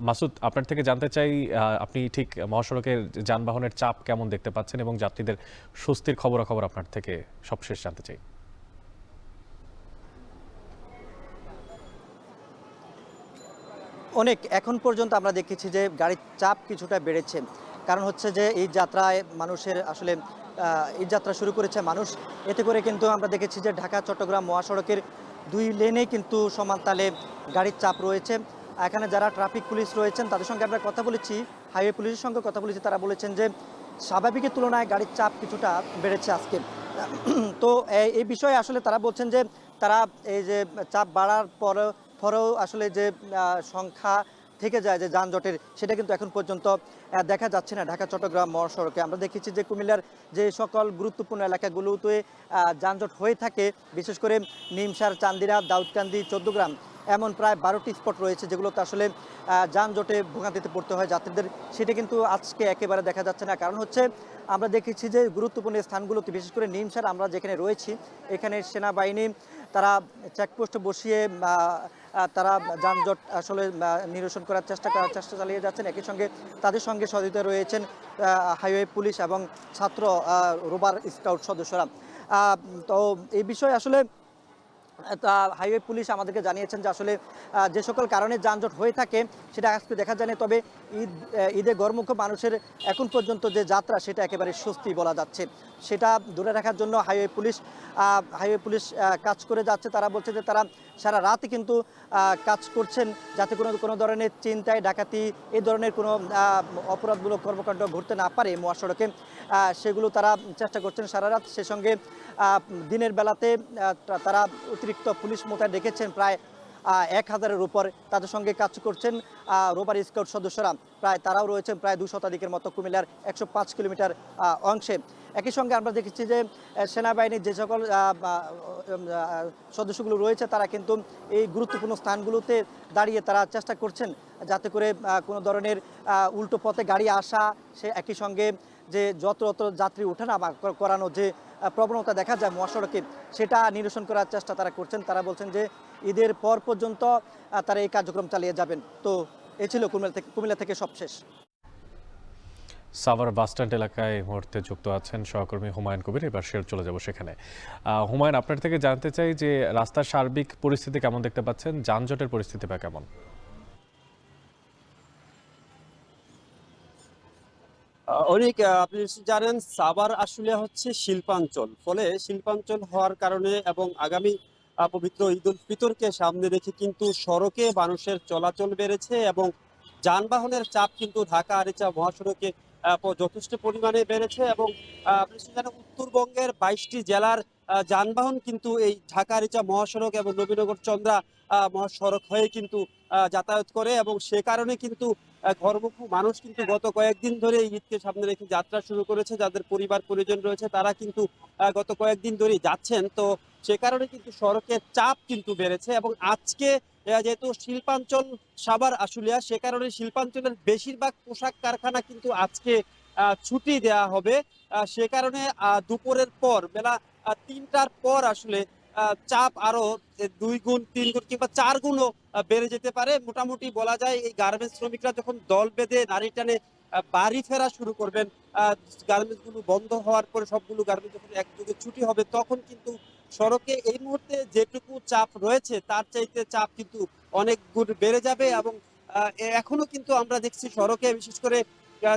মাসুদ, আপনার থেকে জানতে চাই, আপনি ঠিক মহাসড়কের যানবাহনের চাপ কেমন দেখতে পাচ্ছেন এবং যাত্রীদের স্বস্তির খবরাখবর আপনার থেকে সবশেষ জানতে চাই। অনেক এখন পর্যন্ত আমরা দেখেছি যে গাড়ির চাপ কিছুটা বেড়েছে। কারণ হচ্ছে যে এই যাত্রায় মানুষের আসলে এই যাত্রা শুরু করেছে মানুষ। এতে করে কিন্তু আমরা দেখেছি যে ঢাকা চট্টগ্রাম মহাসড়কের ২ লেনেই কিন্তু সমান তালে গাড়ির চাপ রয়েছে। এখানে যারা ট্রাফিক পুলিশ রয়েছেন তাদের সঙ্গে আমরা কথা বলেছি, হাইওয়ে পুলিশের সঙ্গে কথা বলেছি। তারা বলেছেন যে স্বাভাবিকের তুলনায় গাড়ির চাপ কিছুটা বেড়েছে আজকে। তো এই বিষয়ে আসলে তারা বলছেন যে তারা এই যে চাপ বাড়ার পরেও আসলে যে সংখ্যা থেকে যায় যে যানজটের, সেটা কিন্তু এখন পর্যন্ত দেখা যাচ্ছে না ঢাকা চট্টগ্রাম মহাসড়কে। আমরা দেখেছি যে কুমিল্লার যে সকল গুরুত্বপূর্ণ এলাকাগুলোতে যানজট হয়ে থাকে, বিশেষ করে নিমসার, চান্দিরা, দাউদকান্দি, চৌদ্দগ্রাম, এমন প্রায় ১২টি স্পট রয়েছে যেগুলোতে আসলে যানজটে ভোগান্তিতে পড়তে হয় যাত্রীদের। সেটা কিন্তু আজকে একেবারে দেখা যাচ্ছে না। কারণ হচ্ছে আমরা দেখেছি যে গুরুত্বপূর্ণ স্থানগুলোতে, বিশেষ করে নিমসার আমরা যেখানে রয়েছি, এখানে সেনাবাহিনী তারা চেকপোস্ট বসিয়ে তারা যানজট আসলে নিরসন করার চেষ্টা চালিয়ে যাচ্ছেন। একই সঙ্গে তাদের সঙ্গে সহযোগিতা রয়েছেন হাইওয়ে পুলিশ এবং ছাত্র রোভার স্কাউট সদস্যরা। তো এই বিষয়ে আসলে হাইওয়ে পুলিশ আমাদেরকে জানিয়েছেন যে আসলে যে সকল কারণে যানজট হয়ে থাকে সেটা আজকে দেখা যায়নি। তবে ঈদে গরমুখ মানুষের এখন পর্যন্ত যে যাত্রা, সেটা একেবারে স্বস্তি বলা যাচ্ছে। সেটা ধরে রাখার জন্য হাইওয়ে পুলিশ কাজ করে যাচ্ছে। তারা বলছে যে তারা সারা রাত কিন্তু কাজ করছেন যাতে কোনো ধরনের চিন্তায়, ডাকাতি, এই ধরনের কোনো অপরাধমূলক কর্মকাণ্ড ঘটতে না পারে মহাসড়কে। সেগুলো তারা চেষ্টা করছেন সারা রাত। সে সঙ্গে দিনের বেলাতে তারা অতিরিক্ত পুলিশ মোতায়েন রেখেছেন প্রায় ১,০০০-এর উপর। তাদের সঙ্গে কাজ করছেন রোভার স্কাউট সদস্যরা। তারাও রয়েছেন প্রায় ২ শতাধিকের মতো কুমিল্লার ১০৫ কিলোমিটার অংশে। একই সঙ্গে আমরা দেখেছি যে সেনাবাহিনীর যে সকল সদস্যগুলো রয়েছে, তারা কিন্তু এই গুরুত্বপূর্ণ স্থানগুলোতে দাঁড়িয়ে তারা চেষ্টা করছেন যাতে করে কোনো ধরনের উল্টো পথে গাড়ি আসা, সে একই সঙ্গে যে যত্রতত্র যাত্রী ওঠানামা করানো যে প্রবণতা দেখা যায় মহাসড়কে, সেটা নিরসন করার চেষ্টা তারা করছেন। তারা বলছেন যে ঈদের পর পর্যন্ত তারা এই কার্যক্রম চালিয়ে যাবেন। তো এ ছিল কুমিল্লা থেকে সবশেষ। সাভার বাসস্ট্যান্ড এলাকায় এই মুহূর্তে যুক্ত আছেন সহকর্মী হুমায়ুন কবির। এবার চলে যাব সেখানে। হুমায়ুন, আপনার থেকে জানতে চাই যে রাস্তার সার্বিক পরিস্থিতি কেমন দেখতে পাচ্ছেন, যানজটের পরিস্থিতি বা কেমন? অনেক আপনি জানেন সাভার আসলে হচ্ছে শিল্পাঞ্চল। ফলে শিল্পাঞ্চল হওয়ার কারণে এবং আগামী পবিত্র ঈদ উল ফিতরকে সামনে রেখে কিন্তু সড়কে মানুষের চলাচল বেড়েছে এবং যানবাহনের চাপ কিন্তু ঢাকা আরিচা মহাসড়কে যথেষ্ট পরিমাণে বেড়েছে এবং আপনি জানেন উত্তরবঙ্গের ২২টি জেলার যানবাহন কিন্তু এই ঢাকা আরিচা মহাসড়ক এবং নবীনগর চন্দ্রা মহাসড়ক হয়ে কিন্তু যাতায়াত করে এবং সে কারণে কিন্তু ঘরমুখী মানুষ কিন্তু গত কয়েকদিন ধরে ঈদকে সামনে রেখে যাত্রা শুরু করেছে। যাদের পরিবার পরিজন রয়েছে তারা কিন্তু গত কয়েকদিন ধরেই যাচ্ছেন। তো সে কারণে কিন্তু সড়কের চাপ কিন্তু বেড়েছে এবং আজকে যেহেতু শিল্পাঞ্চল সাভার আশুলিয়া, সে কারণে শিল্পাঞ্চলের বেশিরভাগ পোশাক কারখানা কিন্তু আজকে ছুটি দেওয়া হবে। সে কারণে দুপুরের পর বেলা ৩টার পর আসলে চাপ আরো ২ গুণ, ৩ গুণ কিংবা ৪ গুণও বেড়ে যেতে পারে। মোটামুটি বলা যায় এই গার্মেন্টস শ্রমিকরা যখন দল বেঁধে নারী টানে বাড়ি ফেরা শুরু করবেন, গার্মেন্টস গুলো বন্ধ হওয়ার পরে সবগুলো গার্মেন্টস যখন একযোগে ছুটি হবে, তখন কিন্তু সড়কে এই মুহূর্তে যেটুকু চাপ রয়েছে তার চাইতে চাপ কিন্তু অনেক গুণ বেড়ে যাবে এবং এখনো কিন্তু আমরা দেখছি সড়কে বিশেষ করে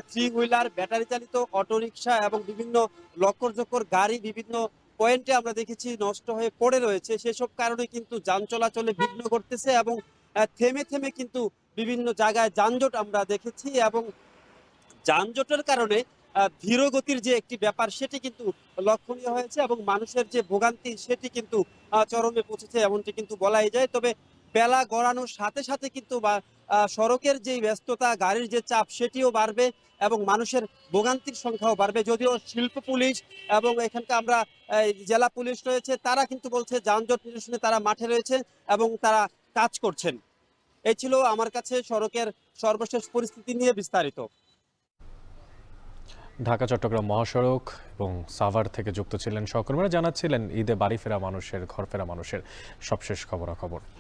থ্রি হুইলার, ব্যাটারি চালিত অটোরিকশা এবং বিভিন্ন লক্কর গাড়ি বিভিন্ন পয়েন্টে আমরা দেখেছি নষ্ট হয়ে পড়ে রয়েছে। সেসব কারণে কিন্তু যান চলাচলে বিঘ্ন ঘটতেছে এবং থেমে থেমে কিন্তু বিভিন্ন জায়গায় যানজট আমরা দেখেছি এবং যানজটের কারণে ধীর গতির যে একটি ব্যাপার সেটি কিন্তু লক্ষণীয় হয়েছে এবং মানুষের যে ভোগান্তি সেটি কিন্তু চরমে পৌঁছেছে এমনটি কিন্তু বলাই যায়। তবে বেলা গড়ানোর সাথে সাথে কিন্তু বা সড়কের যে ব্যস্ততা, গাড়ির যে চাপ সেটিও বাড়বে এবং মানুষের ভোগান্তির সংখ্যাও বাড়বে। যদিও শিল্প পুলিশ এবং এখানকার আমরা জেলা পুলিশ রয়েছে, তারা কিন্তু বলছে যানজট নিরসনে তারা মাঠে রয়েছে এবং তারা কাজ করছেন। এই ছিল আমার কাছে সড়কের সর্বশেষ পরিস্থিতি নিয়ে বিস্তারিত। ঢাকা চট্টগ্রাম মহাসড়ক এবং সাভার থেকে যুক্ত ছিলেন সহকর্মীরা, জানাচ্ছিলেন ঈদে বাড়ি ফেরা মানুষের, ঘর ফেরা মানুষের সবশেষ খবরাখবর।